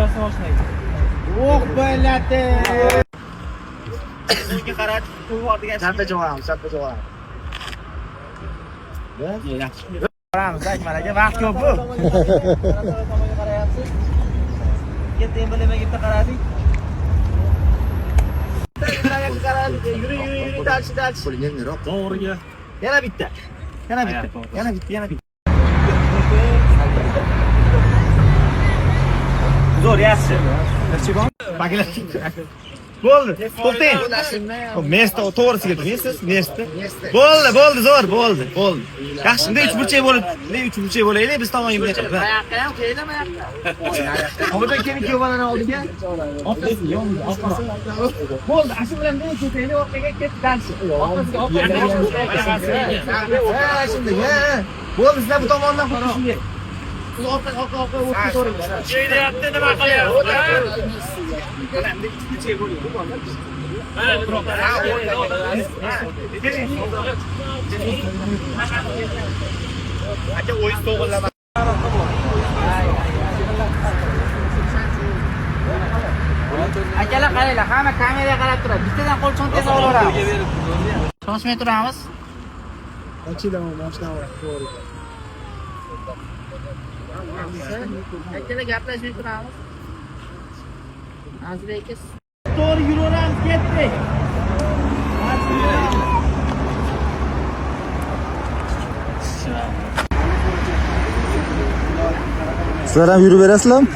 Motorsi boshlaydi. Oh bo'ladi. Bunga qarab, bor degan. Sharpa jo'g'amiz. Yaxshi. Qaramiz, Akmal aka, vaqt ko'p bu. Yetim bilmaga qaradik. Yuri, dalchi. To'g'riga. Yana bitta. Zo'r, yaxshi. Baklar. Bo'ldi. To'xtang. Место to'g'risiga turasiz, место. Bo'ldi, zo'r, bo'ldi. Yaxshi, bunday 3 burchak bo'lib, bo'laylik, biz tomonga bunday qilib. Oyoqqa ham kelma oyoqqa. Obudan keling ko'valani oldiga. Orqasiga, yonida, orqasiga. Bo'ldi, ashu bilan men ketaylik, orqaga ketdi dalchi. Orqasiga. Shunday, bo'ldi, sizlar bu tomondan xuddi shunday. Siz orqa o'tga to'g'ri. Cheydayapti, nima qilyapti? Aka, o'yiz to'g'rilama. Akalar qaranglar, hamma kameraga qarab turadi. Bittadan qo'l cho'ntagini olib olamiz. Shoshmay turamiz. Akalar gaplashmay turamiz. Azizlar To'g'ri yuraveramiz, ketdik. Sizlar ham yurib berasizlarmi?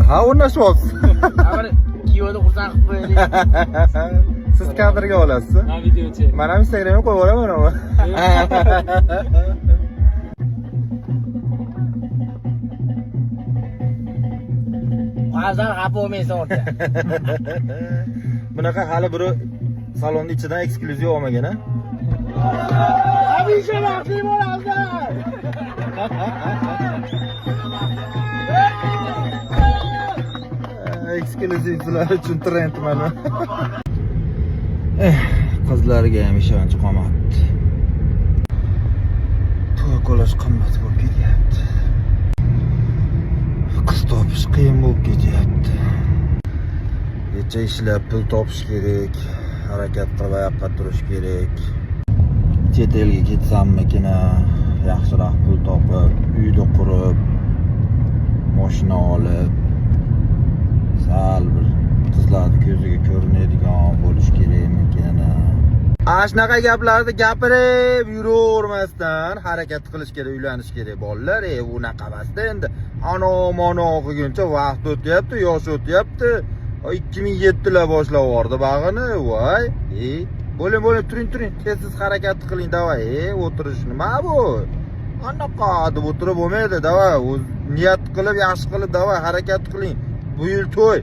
Ha, o'rnashmoqsiz. kiyovni xursand qilib qo'yaylik. Siz kadrga olasiz. Ha, videochi. Men ham Instagramga qo'yib yuboraman ama. Hozir xafa bo'lmaysan o'rta. Bunaqa hali biri salonni ichidan eksklyuziv olmagan ha. Hamisha vaqtli bo'ladi. Eksklyuzivlar uchun trend mana. Qizlarga ham ishonch qolmadi. To'y qilish qimmat bo'lib ketyapti. Qiz topish qiyin bo'lib ketyapti. Necha ishlab pul topish kerak, harakat qilib oyoqqa turish kerak. Chet elga ketsammikina, yaxshiroq pul topib, uyda qurib, mashina olib, sal bir qizlarning ko'ziga ko'rinadigan bo'lish kerakmikin. Shunaqa gaplarni gapirib yuravermasdan harakat qilish kerak, uylanish kerak bolalar. Unaqa emasda endi. Ana-mana o'qiguncha vaqt o'tyapti, yosh o'tyapti. 2007 boshlab yubordi bag'ini. Voy, bo'ling, turing. Tezsiz harakat qiling, davay. O'tirish nima bu? Anaqa deb o'tirib bo'lmaydi, davay. Niyat qilib, yaxshi qilib, davay harakat qiling. Bu yil to'y.